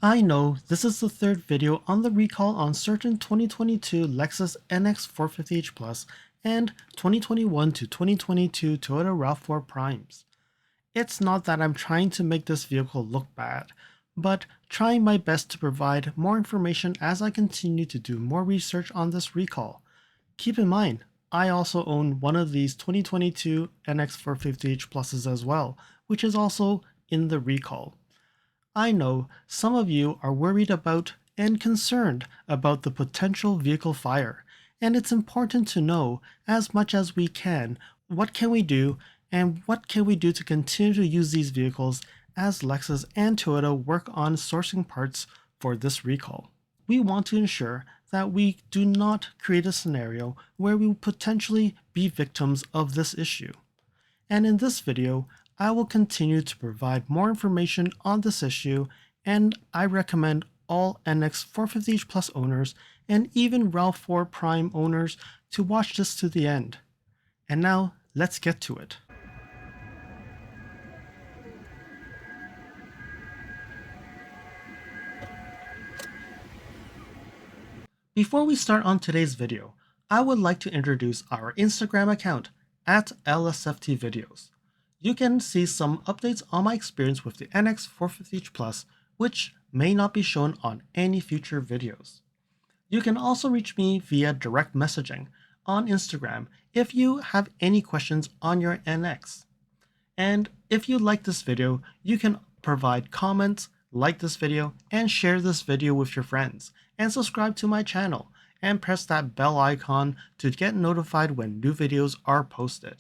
I know this is the third video on the recall on certain 2022 Lexus NX 450h Plus and 2021 to 2022 Toyota RAV4 Primes. It's not that I'm trying to make this vehicle look bad, but trying my best to provide more information as I continue to do more research on this recall. Keep in mind, I also own one of these 2022 NX 450h Pluses as well, which is also in the recall. I know some of you are worried about and concerned about the potential vehicle fire, and it's important to know as much as we can what can we do and what can we do to continue to use these vehicles as Lexus and Toyota work on sourcing parts for this recall. We want to ensure that we do not create a scenario where we will potentially be victims of this issue. And in this video, I will continue to provide more information on this issue, and I recommend all NX 450h Plus owners and even RAV4 Prime owners to watch this to the end. And now, let's get to it. Before we start on today's video, I would like to introduce our Instagram account at LSFTvideos. You can see some updates on my experience with the NX 450h Plus, which may not be shown on any future videos. You can also reach me via direct messaging on Instagram if you have any questions on your NX. And if you like this video, you can provide comments, like this video, and share this video with your friends, and subscribe to my channel, and press that bell icon to get notified when new videos are posted.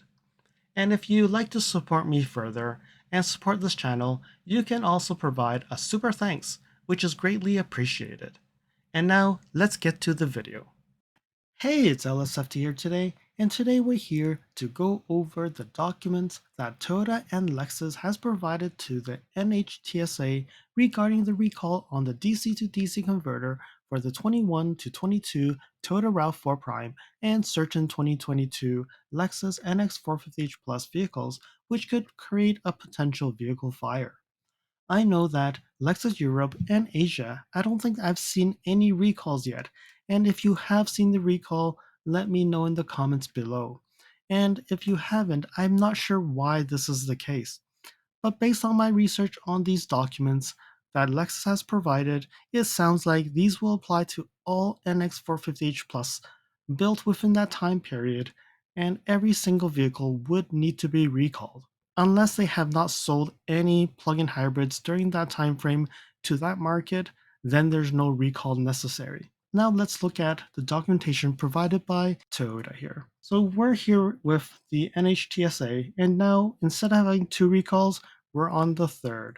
And if you'd like to support me further and support this channel, you can also provide a super thanks, which is greatly appreciated. And now, let's get to the video. Hey, it's LSFT here today, and today we're here to go over the documents that Toyota and Lexus has provided to the NHTSA regarding the recall on the DC to DC converter for the 21 to 22 Toyota RAV4 Prime and certain 2022 Lexus NX 450h Plus vehicles, which could create a potential vehicle fire. I know that Lexus Europe and Asia, I don't think I've seen any recalls yet, and if you have seen the recall, let me know in the comments below. And if you haven't, I'm not sure why this is the case. But based on my research on these documents that Lexus has provided, it sounds like these will apply to all NX 450h Plus built within that time period, and every single vehicle would need to be recalled unless they have not sold any plug-in hybrids during that time frame to that market. Then there's no recall necessary. Now let's look at the documentation provided by Toyota here. So we're here with the NHTSA, and now instead of having 2 recalls, we're on the 3rd.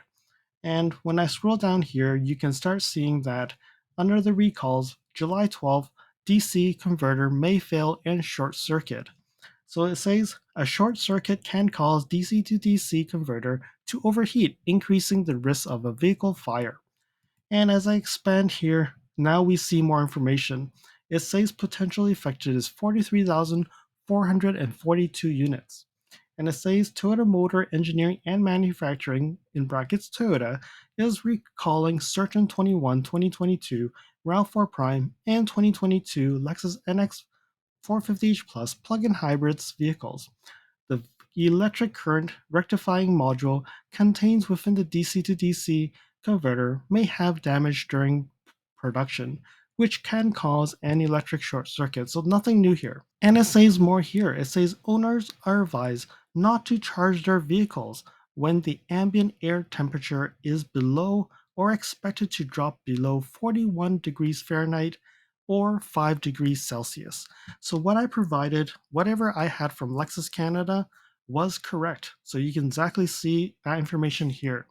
And when I scroll down here, you can start seeing that under the recalls, July 12th, DC converter may fail and short circuit. So it says a short circuit can cause DC to DC converter to overheat, increasing the risk of a vehicle fire. And as I expand here, now we see more information. It says potentially affected is 43,442 units. And it says Toyota Motor Engineering and Manufacturing, in brackets Toyota, is recalling certain 2022 RAV4 Prime and 2022 Lexus NX 450h Plus plug-in hybrids vehicles. The electric current rectifying module contains within the DC to DC converter may have damage during production, which can cause an electric short circuit. So nothing new here. And it says more here. It says owners are advised not to charge their vehicles when the ambient air temperature is below or expected to drop below 41 degrees Fahrenheit or 5 degrees Celsius. So what I provided, whatever I had from Lexus Canada, was correct. So you can exactly see that information here.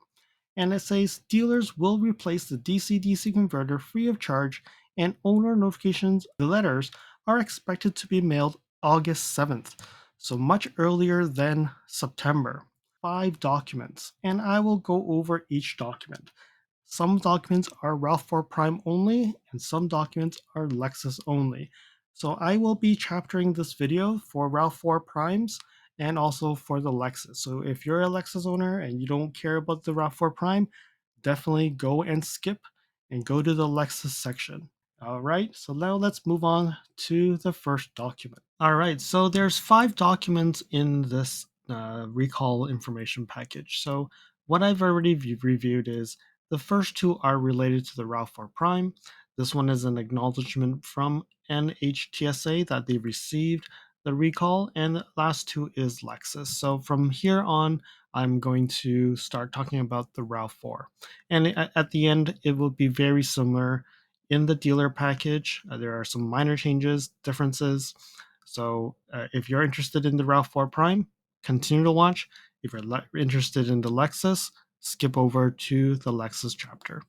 And it says dealers will replace the DC-DC converter free of charge, and owner notifications, the letters, are expected to be mailed August 7th. So much earlier than September. 5 documents, and I will go over each document. Some documents are RAV4 Prime only, and some documents are Lexus only. So I will be chaptering this video for RAV4 Primes and also for the Lexus. So if you're a Lexus owner and you don't care about the RAV4 Prime, definitely go and skip and go to the Lexus section. All right, so now let's move on to the first document. All right, so there's 5 documents in this recall information package. So what I've already reviewed is the first 2 are related to the RAV4 Prime. This one is an acknowledgement from NHTSA that they received the recall, and the last 2 is Lexus. So from here on, I'm going to start talking about the RAV4. And at the end, it will be very similar in the dealer package. There are some minor changes, differences. So if you're interested in the RAV4 Prime, continue to watch. If you're interested in the Lexus, skip over to the Lexus chapter.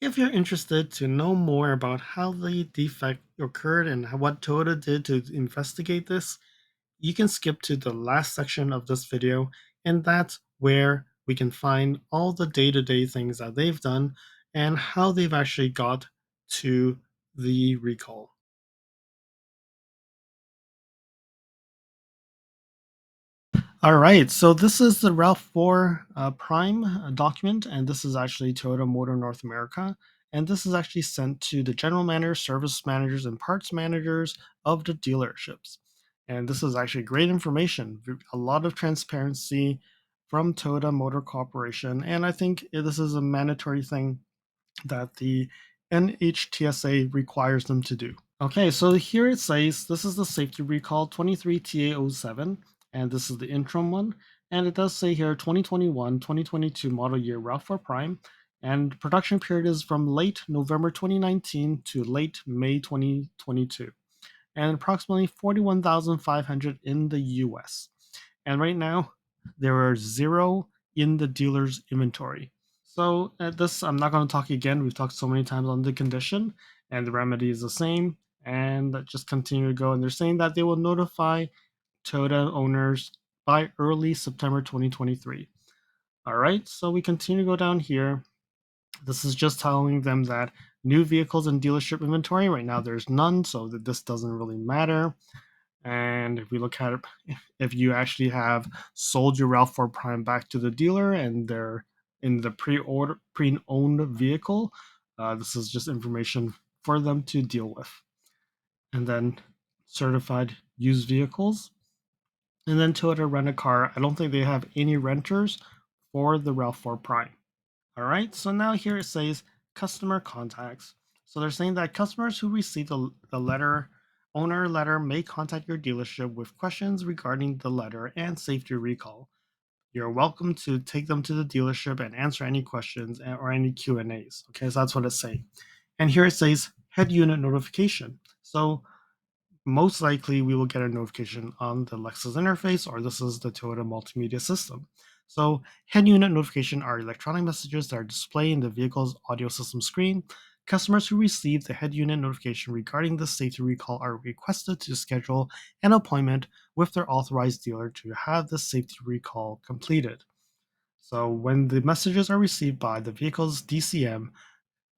If you're interested to know more about how the defect occurred and what Toyota did to investigate this, you can skip to the last section of this video, and that's where we can find all the day-to-day things that they've done and how they've actually got to the recall. All right, so this is the RAV4 Prime document, and this is actually Toyota Motor North America. And this is actually sent to the general managers, service managers, and parts managers of the dealerships. And this is actually great information, a lot of transparency from Toyota Motor Corporation. And I think this is a mandatory thing that the NHTSA requires them to do. Okay, so here it says this is the safety recall 23TA07, and this is the interim one. And it does say here 2021-2022 model year RAV4 Prime, and production period is from late November 2019 to late May 2022, and approximately 41,500 in the US. And right now, there are 0 in the dealer's inventory. So this, I'm not going to talk again. We've talked so many times on the condition, and the remedy is the same. And just continue to go. And they're saying that they will notify Toyota owners by early September 2023. All right, so we continue to go down here. This is just telling them that new vehicles in dealership inventory right now there's none, so that this doesn't really matter. And if we look at it, if you actually have sold your RAV4 Prime back to the dealer and they're in the pre-owned vehicle, this is just information for them to deal with. And then certified used vehicles. And then Toyota Rent a Car. I don't think they have any renters for the RAV4 Prime. All right, so now here it says customer contacts. So they're saying that customers who receive the owner letter may contact your dealership with questions regarding the letter and safety recall. You're welcome to take them to the dealership and answer any questions or any Q&As. Okay, so that's what it's saying. And here it says head unit notification. So most likely we will get a notification on the Lexus interface, or this is the Toyota multimedia system. So head unit notification are electronic messages that are displayed in the vehicle's audio system screen. Customers who receive the head unit notification regarding the safety recall are requested to schedule an appointment with their authorized dealer to have the safety recall completed. So when the messages are received by the vehicle's DCM,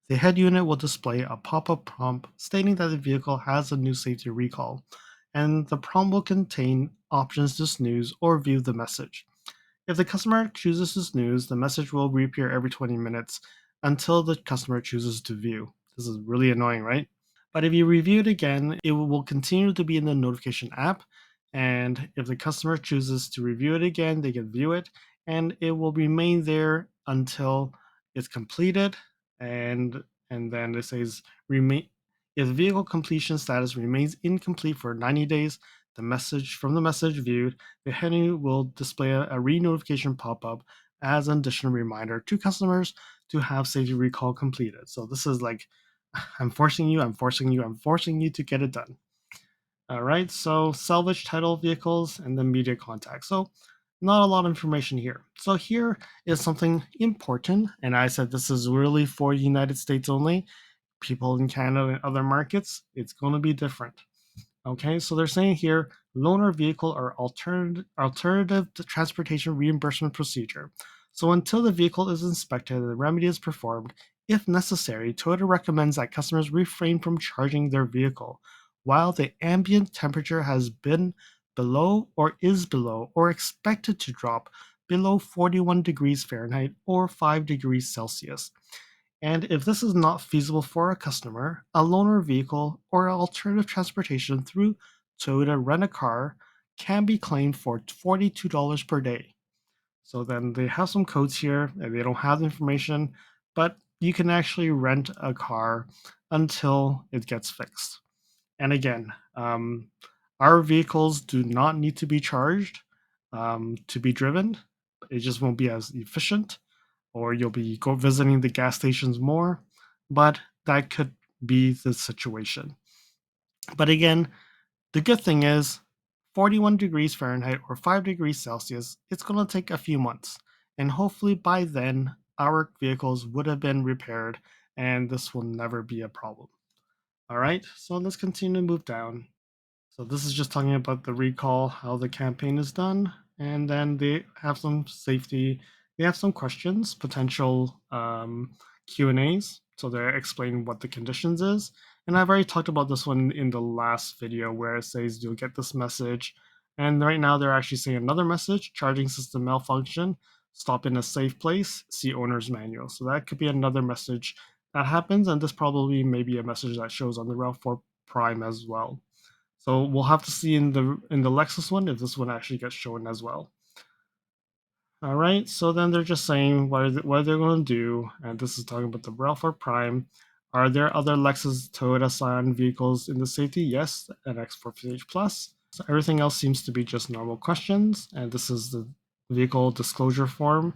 the head unit will display a pop-up prompt stating that the vehicle has a new safety recall, and the prompt will contain options to snooze or view the message. If the customer chooses to snooze, the message will reappear every 20 minutes until the customer chooses to view. This is really annoying, right? But if you review it again, it will continue to be in the notification app. And if the customer chooses to review it again, they can view it, and it will remain there until it's completed. And then it says remain if vehicle completion status remains incomplete for 90 days, the message from the message viewed, the heading will display a re-notification pop-up as an additional reminder to customers to have safety recall completed. So this is like I'm forcing you, I'm forcing you, I'm forcing you to get it done. All right, so salvage title vehicles and then media contact. So not a lot of information here. So here is something important, and I said this is really for United States only. People in Canada and other markets, it's going to be different. Okay, so they're saying here loaner vehicle or alternative transportation reimbursement procedure. So until the vehicle is inspected and the remedy is performed, if necessary, Toyota recommends that customers refrain from charging their vehicle while the ambient temperature has been below or expected to drop below 41 degrees Fahrenheit or 5 degrees Celsius. And if this is not feasible for a customer, a loaner vehicle or alternative transportation through Toyota Rent-A-Car can be claimed for $42 per day. So then they have some codes here, and they don't have the information, but you can actually rent a car until it gets fixed. And again, our vehicles do not need to be charged to be driven. It just won't be as efficient, or you'll be visiting the gas stations more. But that could be the situation. But again, the good thing is 41 degrees Fahrenheit or 5 degrees Celsius, it's going to take a few months. And hopefully by then, our vehicles would have been repaired and this will never be a problem. All right, so let's continue to move down. So this is just talking about the recall, how the campaign is done, and then they have some safety. They have some questions, potential Q&As. So they're explaining what the conditions is. And I've already talked about this one in the last video where it says you'll get this message. And right now they're actually saying another message, charging system malfunction, stop in a safe place, see owner's manual. So that could be another message that happens. And this probably may be a message that shows on the RAV4 Prime as well. So we'll have to see in the Lexus one if this one actually gets shown as well. All right, so then they're just saying what they're going to do, and this is talking about the RAV4 Prime. Are there other Lexus Toyota Scion vehicles in the safety? Yes, NX 450H Plus. So everything else seems to be just normal questions, and this is the vehicle disclosure form.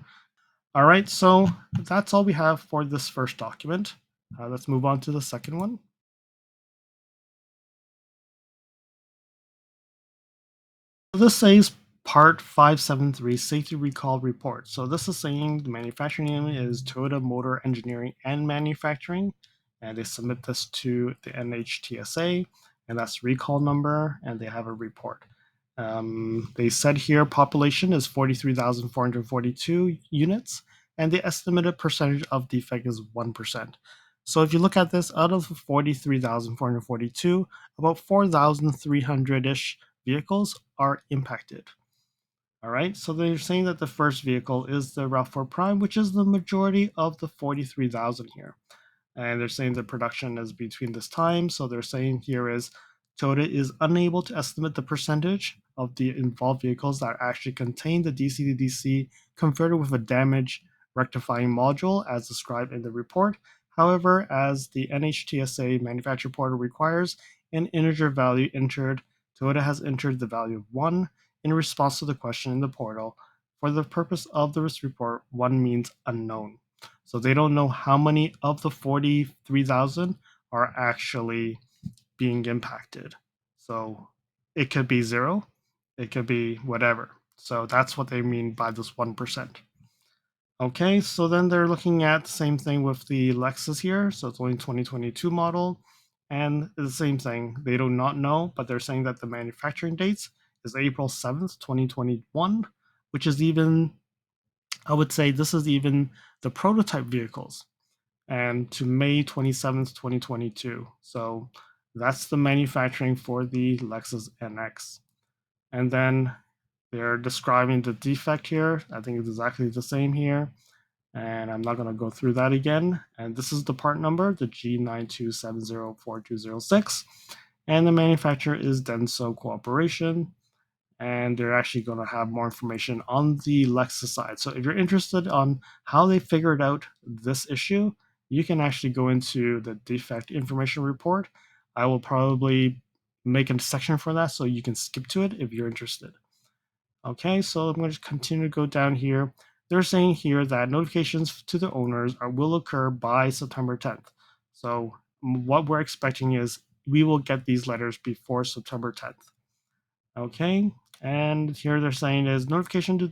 All right, so that's all we have for this first document. Let's move on to the second one. This says Part 573 Safety Recall Report. So this is saying the manufacturing name is Toyota Motor Engineering and Manufacturing, and they submit this to the NHTSA, and that's recall number, and they have a report. They said here population is 43,442 units, and the estimated percentage of defect is 1%. So if you look at this, out of 43,442, about 4,300-ish vehicles are impacted. All right, so they're saying that the first vehicle is the RAV4 Prime, which is the majority of the 43,000 here. And they're saying the production is between this time. So they're saying here is Toyota is unable to estimate the percentage of the involved vehicles that actually contain the DC to DC converter with a damaged rectifying module as described in the report. However, as the NHTSA manufacturer portal requires an integer value entered, Toyota has entered the value of 1 in response to the question in the portal. For the purpose of the risk report, 1 means unknown. So they don't know how many of the 43,000 are actually being impacted. So it could be 0, it could be whatever. So that's what they mean by this 1%. Okay, so then they're looking at the same thing with the Lexus here. So it's only 2022 model. And the same thing, they do not know, but they're saying that the manufacturing dates is April 7th, 2021, which is even, I would say this is even the prototype vehicles, and to May 27th, 2022. So that's the manufacturing for the Lexus NX. And then they're describing the defect here. I think it's exactly the same here. And I'm not going to go through that again. And this is the part number, the G92704206. And the manufacturer is Denso Corporation. And they're actually going to have more information on the Lexus side. So if you're interested on how they figured out this issue, you can actually go into the defect information report. I will probably make a section for that so you can skip to it if you're interested. Okay, so I'm going to continue to go down here. They're saying here that notifications to the owners will occur by September 10th. So what we're expecting is we will get these letters before September 10th. Okay, and here they're saying is notification to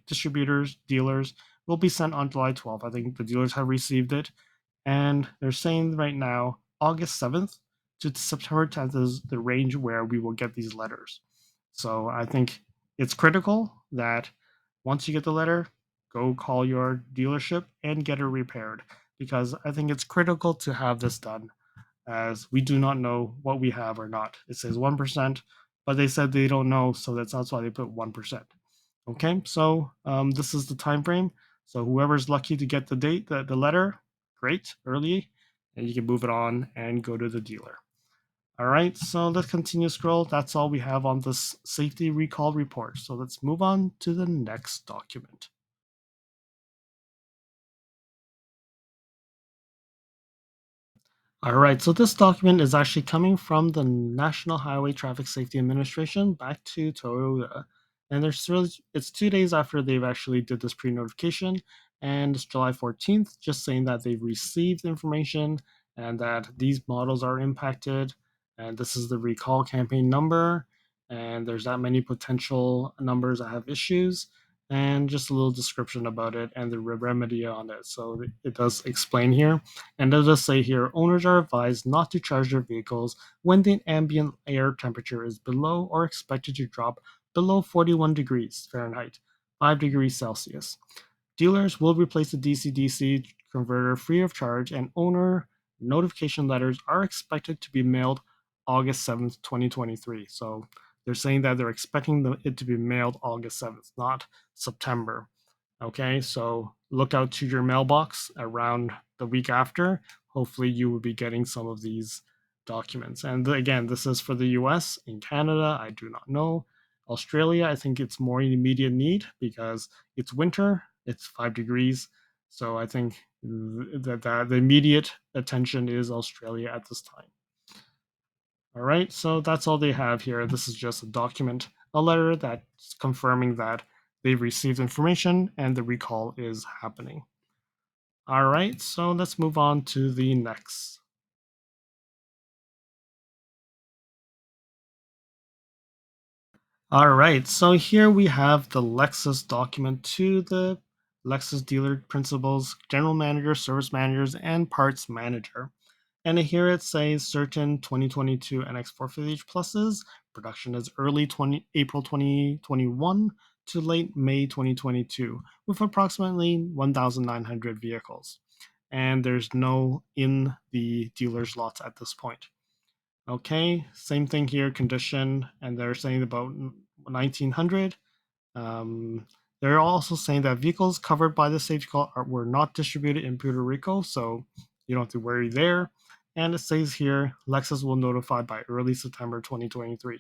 distributors, dealers will be sent on July 12th. I think the dealers have received it. And they're saying right now, August 7th to September 10th is the range where we will get these letters. So I think it's critical that once you get the letter, go call your dealership and get it repaired, because I think it's critical to have this done, as we do not know what we have or not. It says 1%, but they said they don't know, so that's why they put 1%. Okay, so this is the time frame. So whoever's lucky to get the date, the letter, great early, and you can move it on and go to the dealer. All right, so let's continue scroll. That's all we have on this safety recall report. So let's move on to the next document. All right, so this document is actually coming from the National Highway Traffic Safety Administration back to Toyota. And it's 2 days after they've actually did this pre-notification, and it's July 14th, just saying that they've received information and that these models are impacted, and this is the recall campaign number, and there's that many potential numbers that have issues, and just a little description about it and the remedy on it. So it does explain here. And it does say here, owners are advised not to charge their vehicles when the ambient air temperature is below or expected to drop below 41 degrees Fahrenheit, 5 degrees Celsius. Dealers will replace the DC-DC converter free of charge, and owner notification letters are expected to be mailed August 7th, 2023. So they're saying that they're expecting it to be mailed August 7th, not September. Okay, so look out to your mailbox around the week after. Hopefully, you will be getting some of these documents. And again, this is for the US. In Canada, I do not know. Australia, I think it's more in immediate need because it's winter, it's 5 degrees. So I think that the immediate attention is Australia at this time. All right, so that's all they have here. This is just a document, a letter that's confirming that they've received information and the recall is happening. All right, so let's move on to the next. All right, so here we have the Lexus document to the Lexus dealer principals, general manager, service managers, and parts manager. And here it says certain 2022 NX 450H pluses. Production is early April 2021 to late May 2022, with approximately 1,900 vehicles. And there's no in the dealer's lots at this point. Okay, same thing here, condition, and they're saying about 1,900. Um, they're also saying that vehicles covered by the safety call were not distributed in Puerto Rico, so you don't have to worry there. And it says here, Lexus will notify by early September 2023.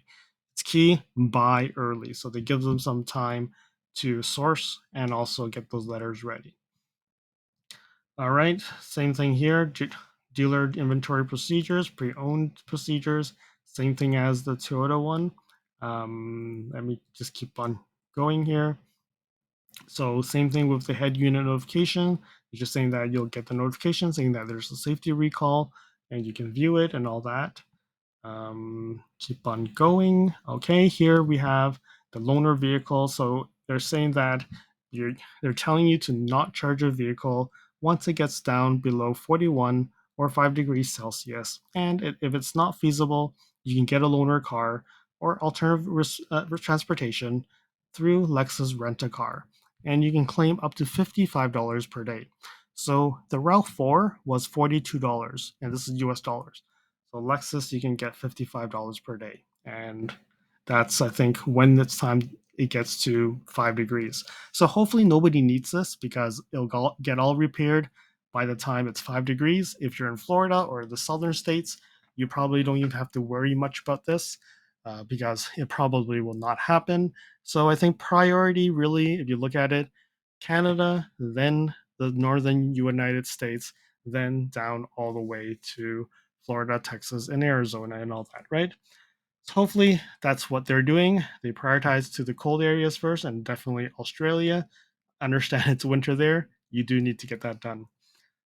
It's key, by early, so they give them some time to source and also get those letters ready. All right, same thing here. Dealer inventory procedures, pre-owned procedures, same thing as the Toyota one. Let me just keep on going here. So same thing with the head unit notification. It's just saying that you'll get the notification saying that there's a safety recall and you can view it and all that. Keep on going. Okay, here we have the loaner vehicle. So they're saying that they're telling you to not charge your vehicle once it gets down below 41 or 5 degrees Celsius. And if it's not feasible, you can get a loaner car or alternative transportation through Lexus Rent a Car. And you can claim up to $55 per day. So the RAV4 was $42, and this is US dollars. So Lexus, you can get $55 per day. And that's, I think, when it's time it gets to 5 degrees. So hopefully nobody needs this because it'll get all repaired by the time it's 5 degrees. If you're in Florida or the southern states, you probably don't even have to worry much about this because it probably will not happen. So I think priority really, if you look at it, Canada, then the northern United States, then down all the way to Florida, Texas, and Arizona, and all that, right? So hopefully that's what they're doing. They prioritize to the cold areas first, and definitely Australia. Understand it's winter there. You do need to get that done.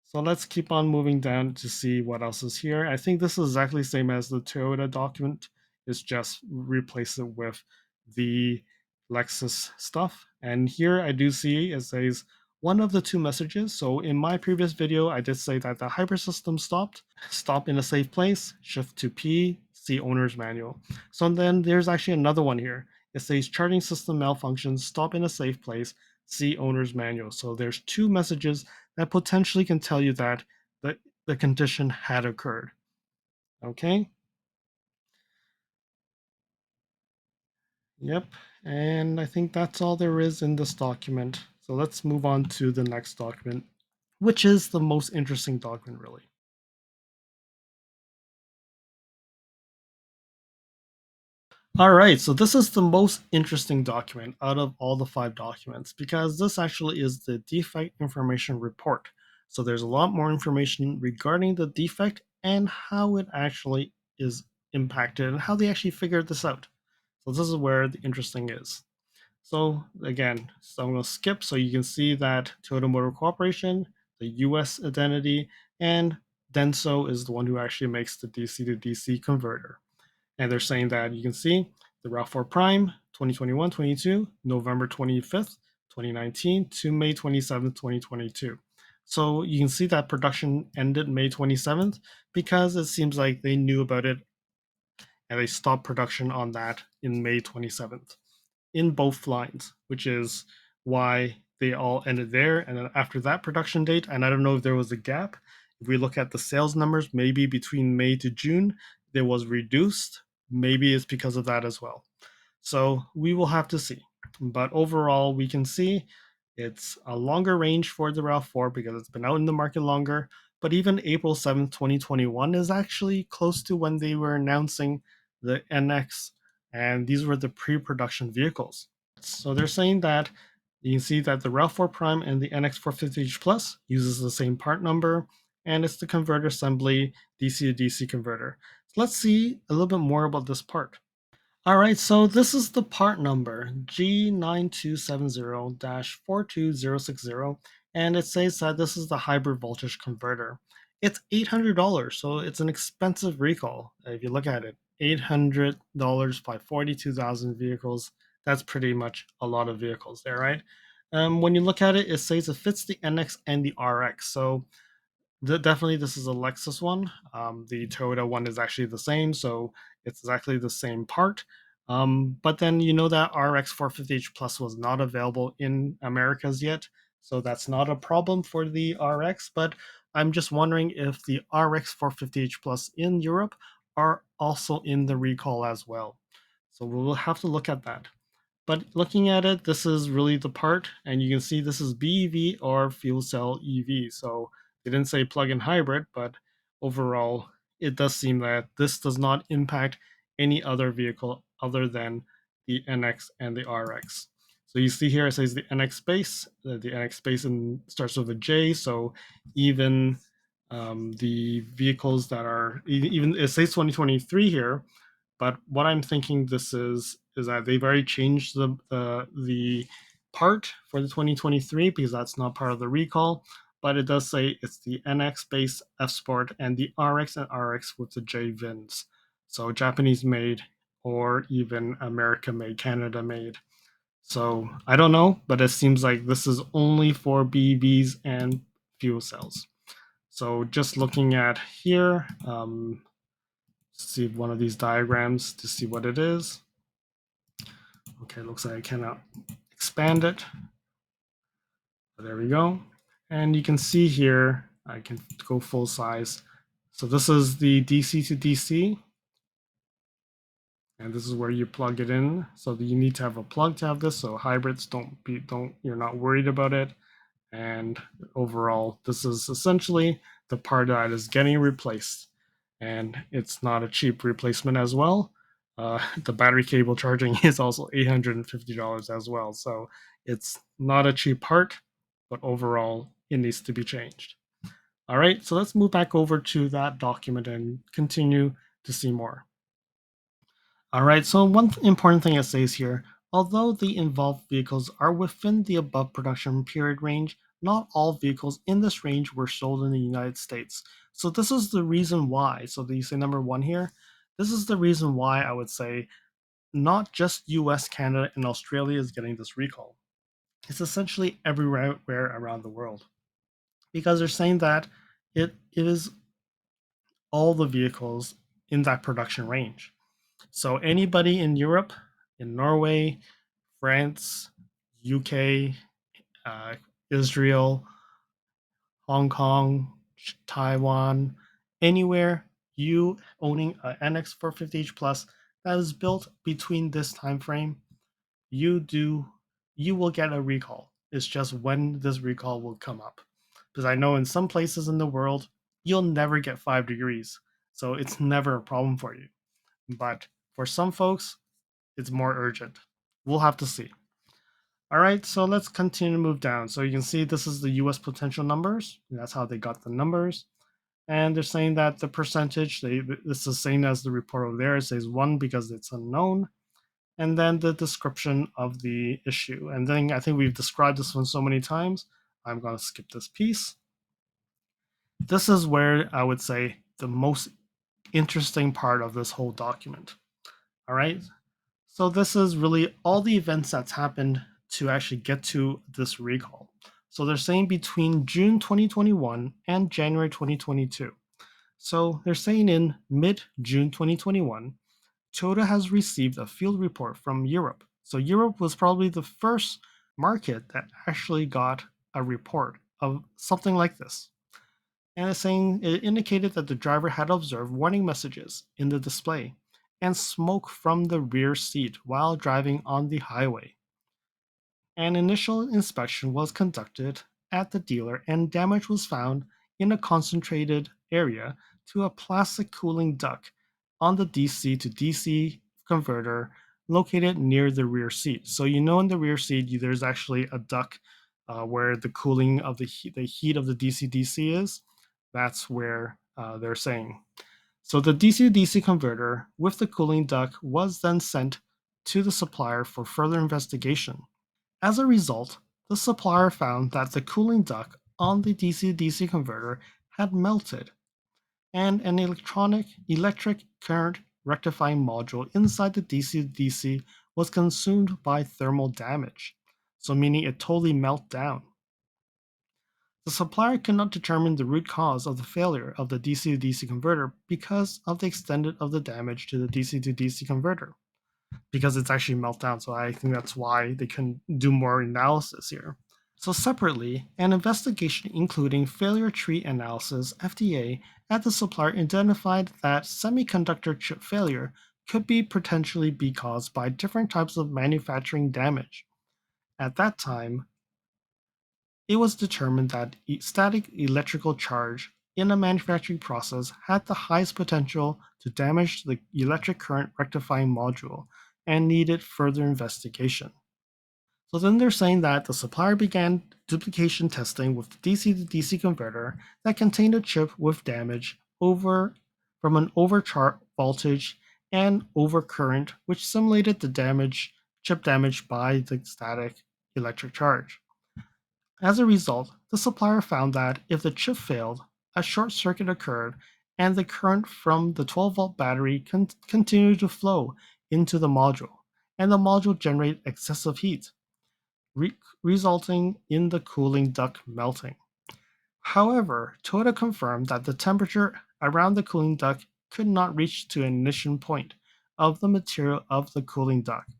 So let's keep on moving down to see what else is here. I think this is exactly the same as the Toyota document. It's just replace it with the Lexus stuff. And here I do see it says one of the two messages. So in my previous video, I did say that the hyper system stopped. Stop in a safe place, shift to P, see owner's manual. So then there's actually another one here. It says charging system malfunction, stop in a safe place, see owner's manual. So there's two messages that potentially can tell you that the condition had occurred. Okay? Yep. And I think that's all there is in this document. So let's move on to the next document. which is the most interesting document, really. All right, so this is the most interesting document out of all the 5 documents because this actually is the defect information report. So there's a lot more information regarding the defect and how it actually is impacted and how they actually figured this out. So this is where the interesting is. So again, so I'm going to skip so you can see that Toyota Motor Corporation, the US identity, and Denso is the one who actually makes the DC to DC converter. And they're saying that you can see the RAV4 Prime 2021-22, November 25th, 2019 to May 27th, 2022. So you can see that production ended May 27th because it seems like they knew about it and they stopped production on that in May 27th in both lines, which is why they all ended there. And then after that production date, and I don't know if there was a gap, if we look at the sales numbers, maybe between May to June, there was reduced. Maybe it's because of that as well. So we will have to see. But overall, we can see it's a longer range for the RAV4 because it's been out in the market longer. But even April 7th, 2021 is actually close to when they were announcing the NX, and these were the pre-production vehicles. So they're saying that you can see that the RAV4 Prime and the NX 450H Plus uses the same part number, and it's the converter assembly DC to DC converter. So let's see a little bit more about this part. All right, so this is the part number G9270-42060, and it says that this is the hybrid voltage converter. It's $800, so it's an expensive recall. If you look at it, $800 by 42,000 vehicles. That's pretty much a lot of vehicles there, right? When you look at it, it says it fits the NX and the RX. So definitely, this is a Lexus one. The Toyota one is actually the same, so it's exactly the same part. But then you know that RX 450H Plus was not available in Americas yet, so that's not a problem for the RX. But I'm just wondering if the RX 450H Plus in Europe are also in the recall as well. So we'll have to look at that. But looking at it, this is really the part, and you can see this is BEV or fuel cell EV. So they didn't say plug-in hybrid, but overall, it does seem that this does not impact any other vehicle other than the NX and the RX. So you see here it says the NX base. The NX base starts with a J. So even the vehicles that are even it says 2023 here, but what I'm thinking this is that they've already changed the part for the 2023 because that's not part of the recall. But it does say it's the NX base F Sport and the RX and RX with the J VINs. So Japanese made or even America made, Canada made. So I don't know, but it seems like this is only for BEVs and fuel cells. So just looking at here, see one of these diagrams to see what it is. Okay, looks like I cannot expand it. But there we go. And you can see here, I can go full size. So this is the DC to DC. And this is where you plug it in. So you need to have a plug to have this. So hybrids you're not worried about it. And overall, this is essentially the part that is getting replaced. And it's not a cheap replacement as well. The battery cable charging is also $850 as well. So it's not a cheap part, but overall, it needs to be changed. All right, so let's move back over to that document and continue to see more. All right, so one important thing it says here, although the involved vehicles are within the above production period range, not all vehicles in this range were sold in the United States. So this is the reason why. So you say number 1 here. This is the reason why I would say not just US, Canada, and Australia is getting this recall. It's essentially everywhere around the world because they're saying that it is all the vehicles in that production range. So anybody in Europe, in Norway, France, UK, Israel, Hong Kong, Taiwan, anywhere you owning an NX 450H Plus that is built between this time frame, you will get a recall. It's just when this recall will come up. because I know in some places in the world, you'll never get 5 degrees. So it's never a problem for you. But for some folks, it's more urgent. We'll have to see. All right, so let's continue to move down. So you can see this is the US potential numbers. That's how they got the numbers. And they're saying that the percentage, it's the same as the report over there. It says 1 because it's unknown. And then the description of the issue. And then I think we've described this one so many times. I'm going to skip this piece. This is where I would say the most interesting part of this whole document. All right. So this is really all the events that's happened to actually get to this recall. So they're saying between June 2021 and January 2022. So they're saying in mid-June 2021, Toyota has received a field report from Europe. So Europe was probably the first market that actually got a report of something like this. And it's saying it indicated that the driver had observed warning messages in the display and smoke from the rear seat while driving on the highway. An initial inspection was conducted at the dealer and damage was found in a concentrated area to a plastic cooling duct on the DC to DC converter located near the rear seat. So you know in the rear seat there's actually a duct where the cooling of the heat of the DC-DC is. That's where they're saying. So the DC-DC converter with the cooling duct was then sent to the supplier for further investigation. As a result, the supplier found that the cooling duct on the DC-DC converter had melted, and an electric current rectifying module inside the DC-DC was consumed by thermal damage, so meaning it totally melted down. The supplier could not determine the root cause of the failure of the DC-DC converter because of the extent of the damage to the DC-DC converter, because it's actually melted down. So I think that's why they couldn't do more analysis here. So separately, an investigation including failure tree analysis (FDA) at the supplier identified that semiconductor chip failure could potentially be caused by different types of manufacturing damage. At that time, it was determined that static electrical charge in a manufacturing process had the highest potential to damage the electric current rectifying module and needed further investigation. So then they're saying that the supplier began duplication testing with the DC to DC converter that contained a chip with damage from an overcharged voltage and overcurrent, which simulated the chip damage by the static electric charge. As a result, the supplier found that if the chip failed, a short circuit occurred and the current from the 12-volt battery continued to flow into the module, and the module generated excessive heat, resulting in the cooling duct melting. However, Toyota confirmed that the temperature around the cooling duct could not reach to an ignition point of the material of the cooling duct,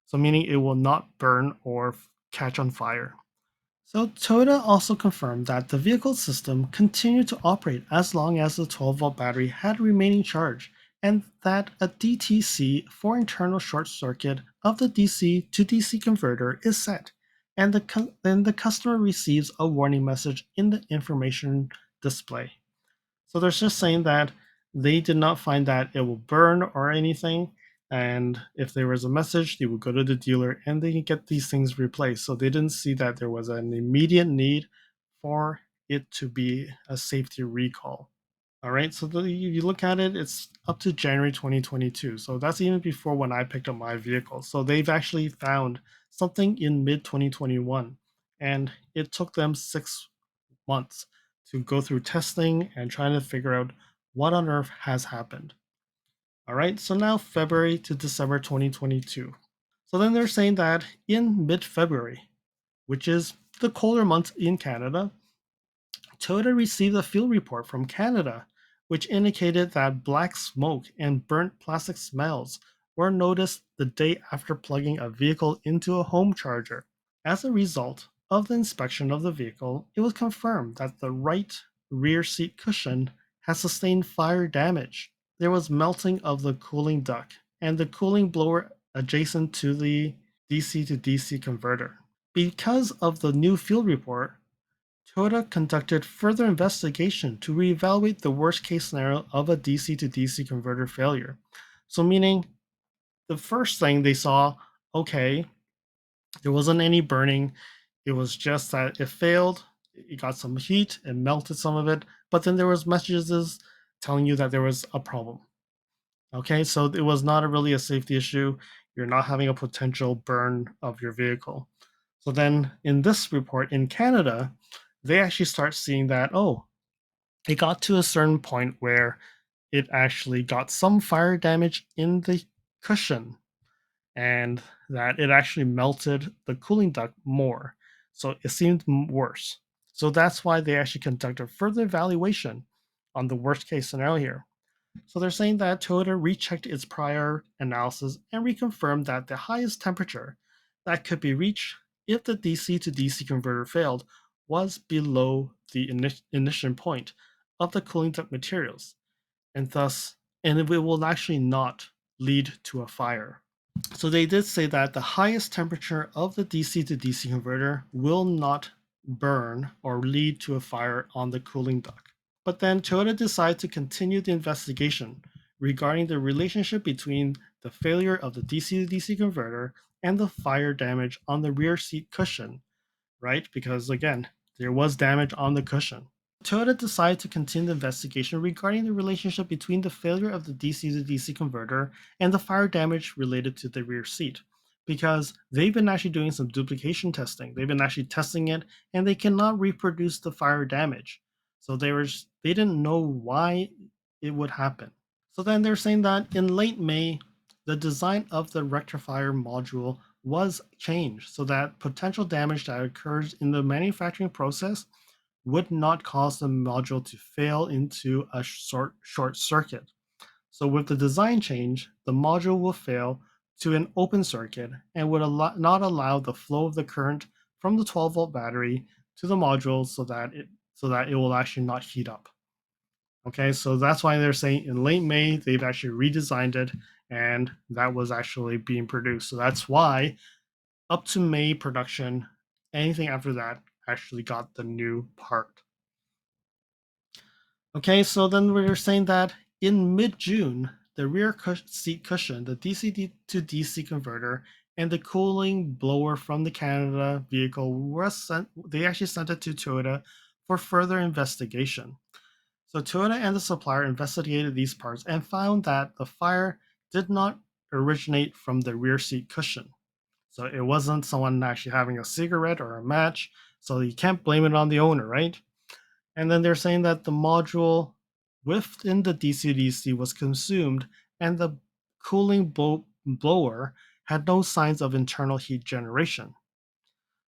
so meaning it will not burn or catch on fire. So Toyota also confirmed that the vehicle system continued to operate as long as the 12-volt battery had remaining charge, and that a DTC for internal short circuit of the DC to DC converter is set, and then the customer receives a warning message in the information display. So they're just saying that they did not find that it will burn or anything. And if there was a message, they would go to the dealer and they can get these things replaced. So they didn't see that there was an immediate need for it to be a safety recall. All right, so if you look at it, it's up to January 2022. So that's even before when I picked up my vehicle. So they've actually found something in mid 2021, and it took them 6 months to go through testing and trying to figure out what on earth has happened. All right, so now February to December 2022. So then they're saying that in mid-February, which is the colder months in Canada, Toyota received a field report from Canada, which indicated that black smoke and burnt plastic smells were noticed the day after plugging a vehicle into a home charger. As a result of the inspection of the vehicle, it was confirmed that the right rear seat cushion has sustained fire damage. There was melting of the cooling duct and the cooling blower adjacent to the DC to DC converter. Because of the new field report, Toyota conducted further investigation to reevaluate the worst case scenario of a DC to DC converter failure. So, meaning the first thing they saw, okay, there wasn't any burning, it was just that it failed, it got some heat, it melted some of it, but then there was messages telling you that there was a problem. Okay, so it was not really a safety issue. You're not having a potential burn of your vehicle. So then in this report in Canada, they actually start seeing that, oh, it got to a certain point where it actually got some fire damage in the cushion and that it actually melted the cooling duct more. So it seemed worse. So that's why they actually conducted further evaluation on the worst case scenario here. So they're saying that Toyota rechecked its prior analysis and reconfirmed that the highest temperature that could be reached if the DC to DC converter failed was below the ignition point of the cooling duct materials, and it will actually not lead to a fire. So they did say that the highest temperature of the DC to DC converter will not burn or lead to a fire on the cooling duct. But then Toyota decided to continue the investigation regarding the relationship between the failure of the DC to DC converter and the fire damage on the rear seat cushion, right? Because again, there was damage on the cushion. Toyota decided to continue the investigation regarding the relationship between the failure of the DC to DC converter and the fire damage related to the rear seat, because they've been actually doing some duplication testing. They've been actually testing it, and they cannot reproduce the fire damage. So they didn't know why it would happen. So then they're saying that in late May, the design of the rectifier module was changed so that potential damage that occurs in the manufacturing process would not cause the module to fail into a short circuit. So with the design change, the module will fail to an open circuit and would not allow the flow of the current from the 12-volt battery to the module so that it will actually not heat up. Okay, so that's why they're saying in late May they've actually redesigned it, and that was actually being produced. So that's why up to May production, anything after that actually got the new part. Okay, so then we're saying that in mid-June, the rear seat cushion, the DC to DC converter, and the cooling blower from the Canada vehicle was sent. They actually sent it to Toyota for further investigation. So Toyota and the supplier investigated these parts and found that the fire did not originate from the rear seat cushion. So it wasn't someone actually having a cigarette or a match. So you can't blame it on the owner, right? And then they're saying that the module within the DC-DC was consumed and the cooling blower had no signs of internal heat generation.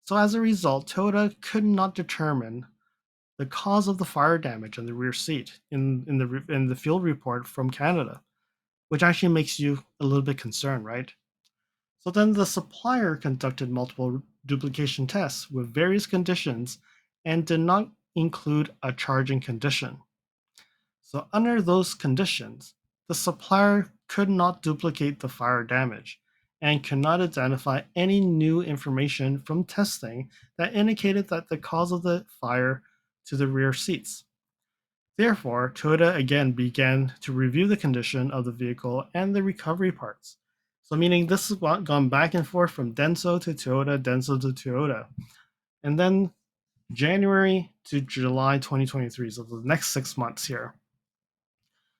So as a result, Toyota could not determine the cause of the fire damage on the rear seat in the field report from Canada, which actually makes you a little bit concerned, right? So then the supplier conducted multiple duplication tests with various conditions and did not include a charging condition. So under those conditions, the supplier could not duplicate the fire damage and could not identify any new information from testing that indicated that the cause of the fire to the rear seats. Therefore, Toyota again began to review the condition of the vehicle and the recovery parts. So meaning this has gone back and forth from Denso to Toyota, Denso to Toyota. And then January to July 2023, so the next 6 months here.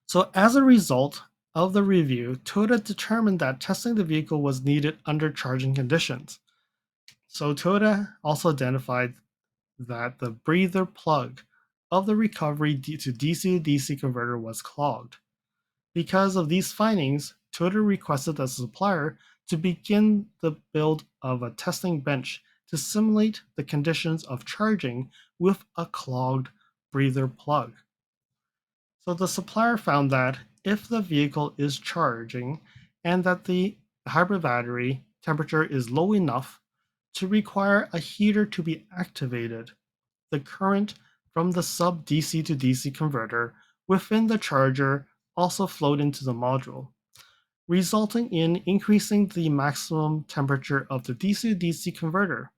So as a result of the review, Toyota determined that testing the vehicle was needed under charging conditions. So Toyota also identified that the breather plug of the recovery to DC-DC converter was clogged. Because of these findings, Toyota requested the supplier to begin the build of a testing bench to simulate the conditions of charging with a clogged breather plug. So the supplier found that if the vehicle is charging and that the hybrid battery temperature is low enough to require a heater to be activated, the current from the sub DC to DC converter within the charger also flowed into the module, resulting in increasing the maximum temperature of the DC to DC converter.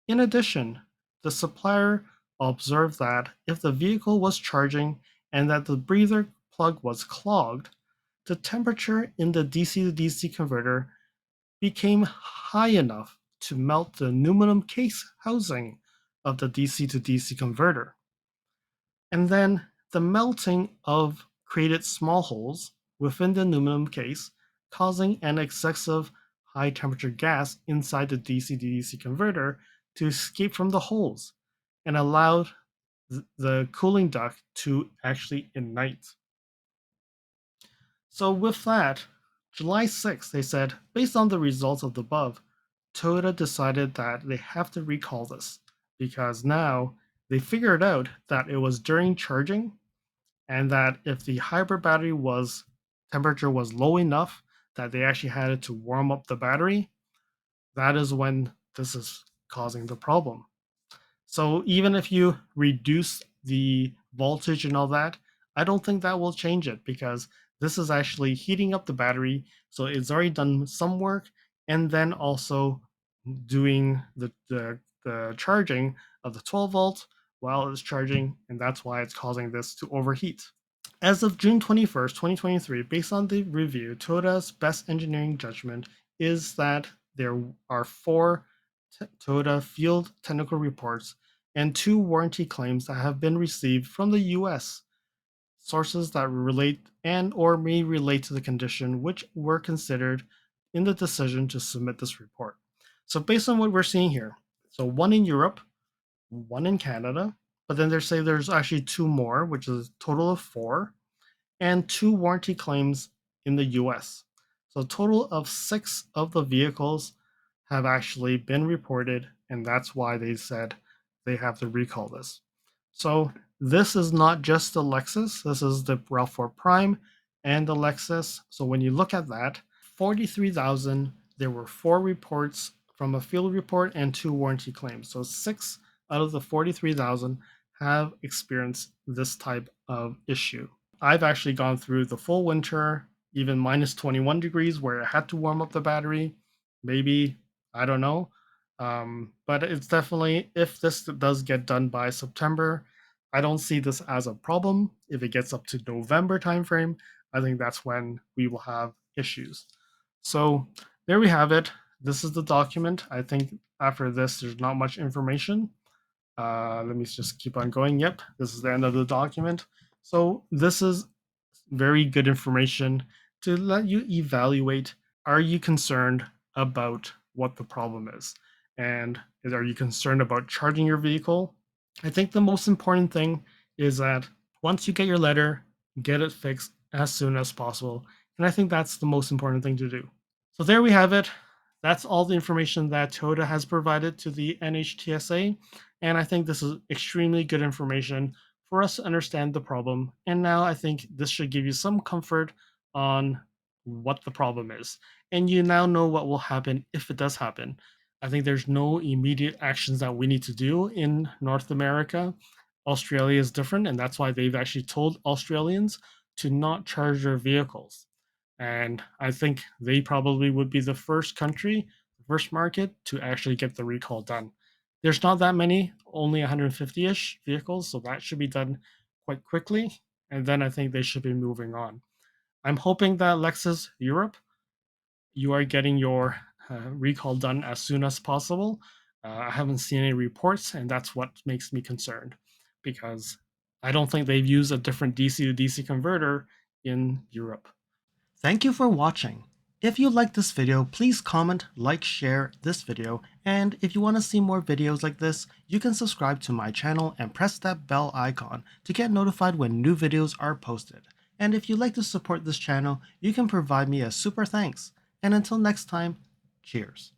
In addition, the supplier observed that if the vehicle was charging and that the breather plug was clogged, the temperature in the DC to DC converter became high enough to melt the aluminum case housing of the DC to DC converter. And then the melting of created small holes within the aluminum case, causing an excessive high temperature gas inside the DC to DC converter to escape from the holes and allowed the cooling duct to actually ignite. So with that, July 6th, they said, based on the results of the above, Toyota decided that they have to recall this because now they figured out that it was during charging and that if the hybrid battery was temperature was low enough that they actually had it to warm up the battery, that is when this is causing the problem. So even if you reduce the voltage and all that, I don't think that will change it because this is actually heating up the battery. So it's already done some work and then also doing the charging of the 12 volt while it's charging. And that's why it's causing this to overheat. As of June 21st, 2023, based on the review, Toyota's best engineering judgment is that there are 4 Toyota field technical reports and 2 warranty claims that have been received from the US sources that relate and or may relate to the condition which were considered in the decision to submit this report. So based on what we're seeing here, so 1 in Europe, 1 in Canada, but then they say there's actually 2 more, which is a total of 4, and 2 warranty claims in the US. So a total of 6 of the vehicles have actually been reported, and that's why they said they have to recall this. So this is not just the Lexus, this is the RAV4 Prime and the Lexus. So when you look at that, 43,000, there were 4 reports from a field report and 2 warranty claims. So 6 out of the 43,000 have experienced this type of issue. I've actually gone through the full winter, even minus 21 degrees, where I had to warm up the battery. Maybe, I don't know. But it's definitely, if this does get done by September, I don't see this as a problem. If it gets up to November timeframe, I think that's when we will have issues. So there we have it. This is the document. I think after this, there's not much information. Let me just keep on going. Yep, this is the end of the document. So this is very good information to let you evaluate, are you concerned about what the problem is? And are you concerned about charging your vehicle? I think the most important thing is that once you get your letter, get it fixed as soon as possible. And I think that's the most important thing to do. So there we have it. That's all the information that Toyota has provided to the NHTSA. And I think this is extremely good information for us to understand the problem. And now I think this should give you some comfort on what the problem is. And you now know what will happen if it does happen. I think there's no immediate actions that we need to do in North America. Australia is different, and that's why they've actually told Australians to not charge their vehicles. And I think they probably would be the first country, the first market to actually get the recall done. There's not that many, only 150-ish vehicles, so that should be done quite quickly. And then I think they should be moving on. I'm hoping that Lexus Europe, you are getting your recall done as soon as possible. I haven't seen any reports, and that's what makes me concerned because I don't think they've used a different DC to DC converter in Europe. Thank you for watching. If you liked this video, please comment, like, share this video, and if you want to see more videos like this, you can subscribe to my channel and press that bell icon to get notified when new videos are posted. And if you'd like to support this channel, you can provide me a super thanks. And until next time, cheers.